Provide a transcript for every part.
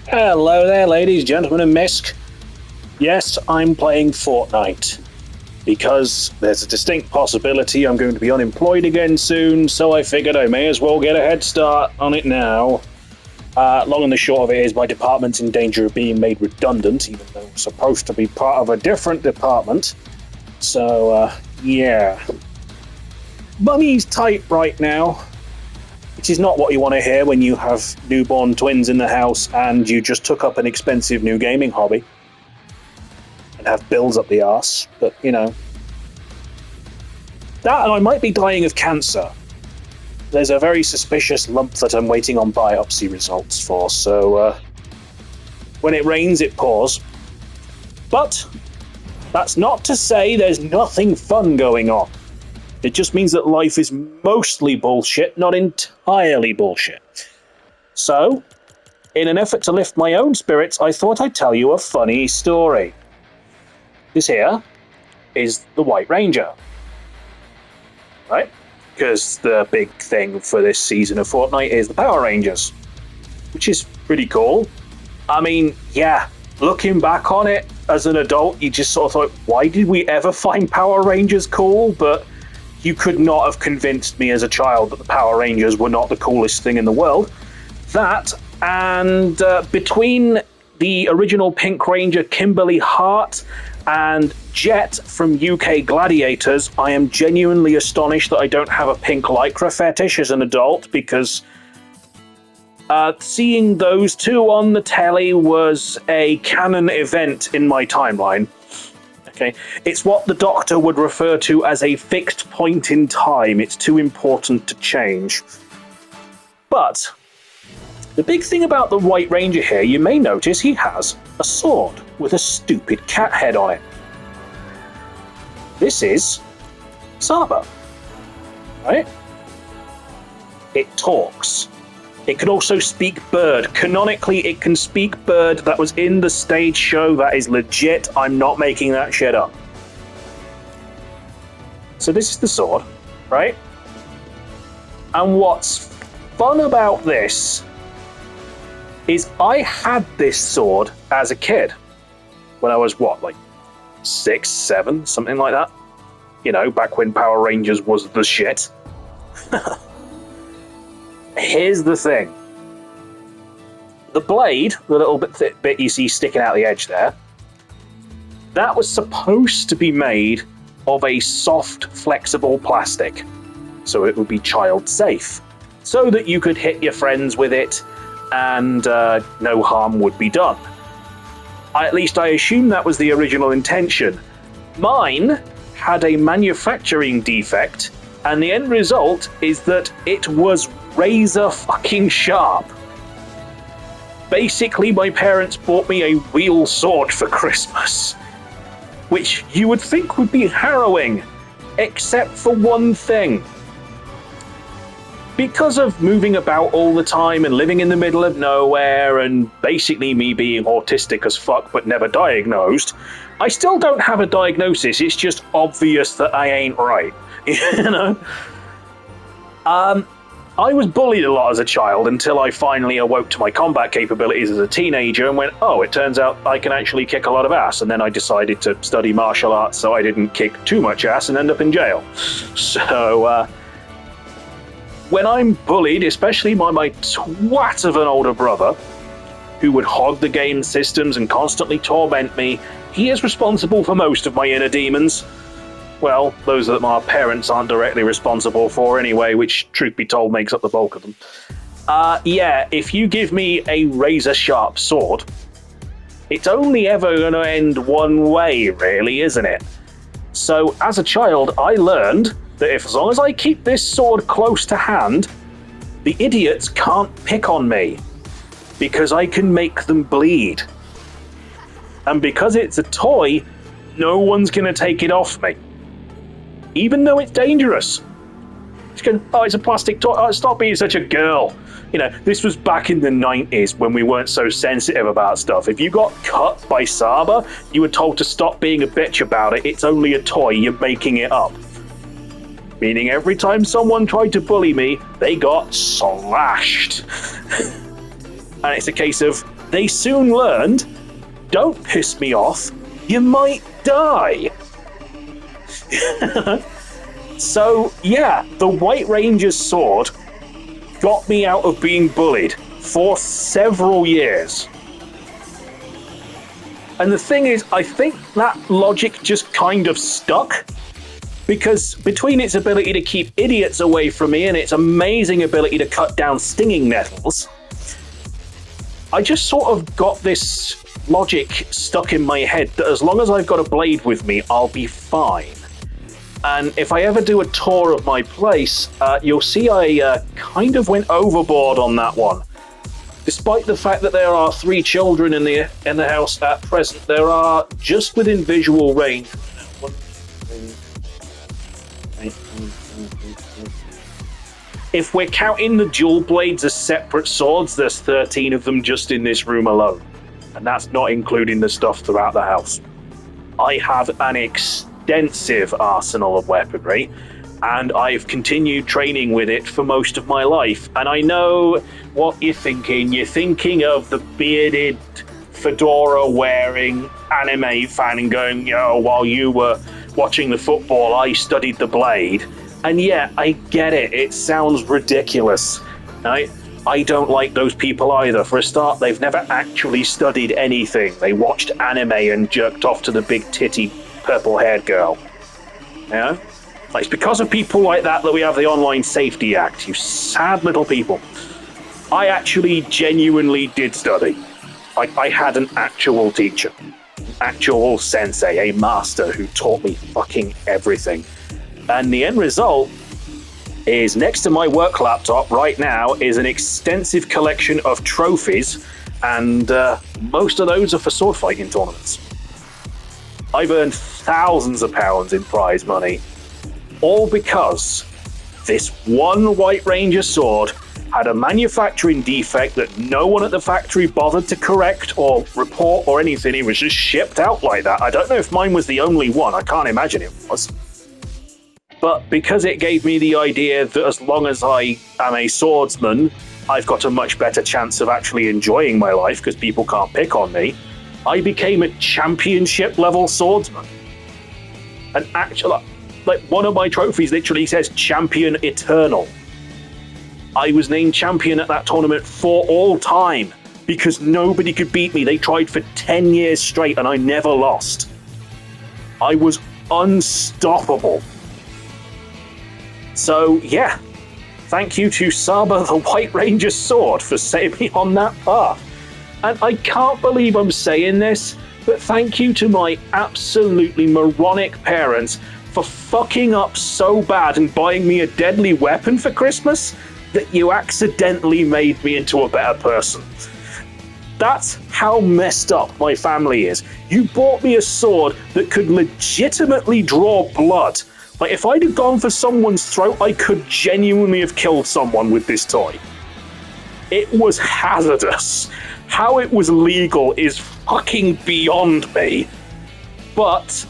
Hello there, ladies, gentlemen, and Misk. Yes, I'm playing Fortnite because there's a distinct possibility I'm going to be unemployed again soon, so I figured I may as well get a head start on it now. Long and the short of it is my department's in danger of being made redundant, even though it's supposed to be part of a different department. So, yeah. Money's tight right now, which is not what you want to hear when you have newborn twins in the house and you just took up an expensive new gaming hobby and have bills up the arse. But, you know, that and I might be dying of cancer. There's a very suspicious lump that I'm waiting on biopsy results for, so when it rains, it pours. But that's not to say there's nothing fun going on. It just means that life is mostly bullshit, not entirely bullshit. So, in an effort to lift my own spirits, I thought I'd tell you a funny story. This here is the White Ranger. Right? Because the big thing for this season of Fortnite is the Power Rangers, which is pretty cool. I mean, yeah, looking back on it as an adult, you just sort of thought, why did we ever find Power Rangers cool? But you could not have convinced me as a child that the Power Rangers were not the coolest thing in the world. That, and between the original Pink Ranger Kimberly Hart and Jet from UK Gladiators, I am genuinely astonished that I don't have a pink lycra fetish as an adult, because seeing those two on the telly was a canon event in my timeline. Okay, it's what the Doctor would refer to as a fixed point in time. It's too important to change. But the big thing about the White Ranger here, you may notice he has a sword with a stupid cat head on it. This is Saba, right? It talks. It can also speak bird. Canonically, it can speak bird. That was in the stage show. That is legit. I'm not making that shit up. So this is the sword, right? And what's fun about this is I had this sword as a kid. When I was, what, like 6, 7, something like that? You know, back when Power Rangers was the shit. Here's the thing. The blade, the little bit you see sticking out the edge there, that was supposed to be made of a soft, flexible plastic, so it would be child safe, so that you could hit your friends with it and no harm would be done. At least I assume that was the original intention. Mine had a manufacturing defect, and the end result is that it was razor fucking sharp. Basically, my parents bought me a wheel sword for Christmas, which you would think would be harrowing, except for one thing. Because of moving about all the time and living in the middle of nowhere, and basically me being autistic as fuck but never diagnosed, I still don't have a diagnosis. It's just obvious that I ain't right. You know? I was bullied a lot as a child until I finally awoke to my combat capabilities as a teenager and went, oh, it turns out I can actually kick a lot of ass. And then I decided to study martial arts so I didn't kick too much ass and end up in jail. So, when I'm bullied, especially by my twat of an older brother, who would hog the game systems and constantly torment me, he is responsible for most of my inner demons. Well, those that my parents aren't directly responsible for anyway, which, truth be told, makes up the bulk of them. Yeah, if you give me a razor-sharp sword, it's only ever going to end one way, really, isn't it? So, as a child, I learned that as long as I keep this sword close to hand, the idiots can't pick on me, because I can make them bleed. And because it's a toy, no one's going to take it off me. Even though it's dangerous. It's going, oh, it's a plastic toy. Oh, stop being such a girl. You know, this was back in the 90s when we weren't so sensitive about stuff. If you got cut by Saba, you were told to stop being a bitch about it. It's only a toy. You're making it up. Meaning every time someone tried to bully me, they got slashed. And it's a case of, they soon learned, don't piss me off, you might die. So, yeah, the White Ranger's sword got me out of being bullied for several years. And the thing is, I think that logic just kind of stuck, because between its ability to keep idiots away from me and its amazing ability to cut down stinging nettles, I just sort of got this logic stuck in my head that as long as I've got a blade with me, I'll be fine. And if I ever do a tour of my place, you'll see I kind of went overboard on that one. Despite the fact that there are 3 children in the house at present, there are just within visual range. If we're counting the dual blades as separate swords, there's 13 of them just in this room alone. And that's not including the stuff throughout the house. I have an extensive arsenal of weaponry, and I've continued training with it for most of my life. And I know what you're thinking. You're thinking of the bearded, fedora-wearing anime fan and going, while you were watching the football, I studied the blade. And yeah, I get it. It sounds ridiculous. I don't like those people either. For a start, they've never actually studied anything. They watched anime and jerked off to the big titty purple-haired girl. Yeah? It's because of people like that we have the Online Safety Act, you sad little people. I actually genuinely did study. I had an actual teacher, actual sensei, a master who taught me fucking everything. And the end result is next to my work laptop right now is an extensive collection of trophies, and most of those are for sword fighting tournaments. I've earned thousands of pounds in prize money, all because this one White Ranger sword had a manufacturing defect that no one at the factory bothered to correct or report or anything. It was just shipped out like that. I don't know if mine was the only one. I can't imagine it was. But because it gave me the idea that as long as I am a swordsman, I've got a much better chance of actually enjoying my life because people can't pick on me, I became a championship level swordsman. And actually, like, one of my trophies literally says Champion Eternal. I was named champion at that tournament for all time because nobody could beat me. They tried for 10 years straight and I never lost. I was unstoppable. So, yeah, thank you to Saba the White Ranger Sword for setting me on that path. And I can't believe I'm saying this, but thank you to my absolutely moronic parents for fucking up so bad and buying me a deadly weapon for Christmas that you accidentally made me into a better person. That's how messed up my family is. You bought me a sword that could legitimately draw blood. Like, if I'd have gone for someone's throat, I could genuinely have killed someone with this toy. It was hazardous. How it was legal is fucking beyond me. But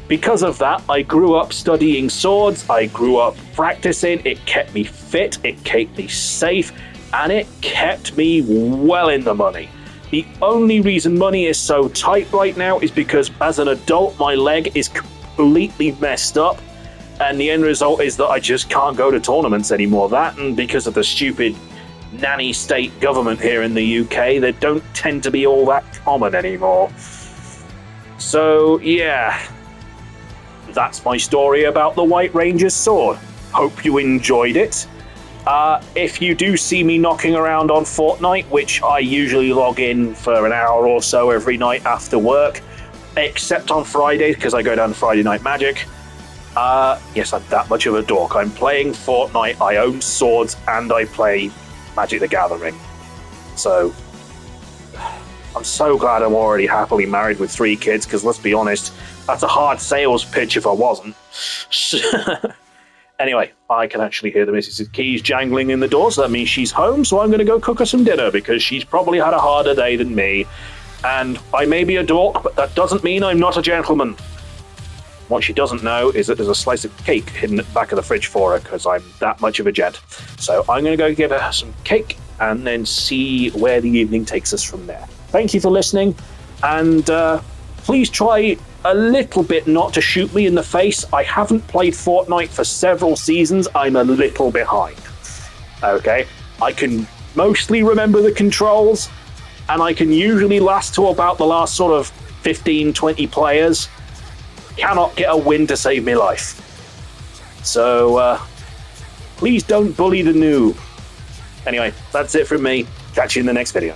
because of that, I grew up studying swords, I grew up practicing, it kept me fit, it kept me safe, and it kept me well in the money. The only reason money is so tight right now is because as an adult, my leg is completely messed up, and the end result is that I just can't go to tournaments anymore. That, and because of the stupid nanny state government here in the UK, they don't tend to be all that common anymore. So, yeah. That's my story about the White Ranger's sword. Hope you enjoyed it. If you do see me knocking around on Fortnite, which I usually log in for an hour or so every night after work, except on Fridays because I go down to Friday Night Magic. Yes, I'm that much of a dork. I'm playing Fortnite, I own swords, and I play Magic the Gathering. So, I'm so glad I'm already happily married with 3 kids, because let's be honest, that's a hard sales pitch if I wasn't. Anyway, I can actually hear the missus' keys jangling in the door, so that means she's home, so I'm going to go cook her some dinner, because she's probably had a harder day than me. And I may be a dork, but that doesn't mean I'm not a gentleman. What she doesn't know is that there's a slice of cake hidden at the back of the fridge for her, because I'm that much of a gent. So I'm going to go give her some cake, and then see where the evening takes us from there. thank you for listening, and please try a little bit not to shoot me in the face. I haven't played Fortnite for several seasons. I'm a little behind. Okay? I can mostly remember the controls, and I can usually last to about the last sort of 15, 20 players. Cannot get a win to save me life. So, please don't bully the noob. Anyway, that's it from me. Catch you in the next video.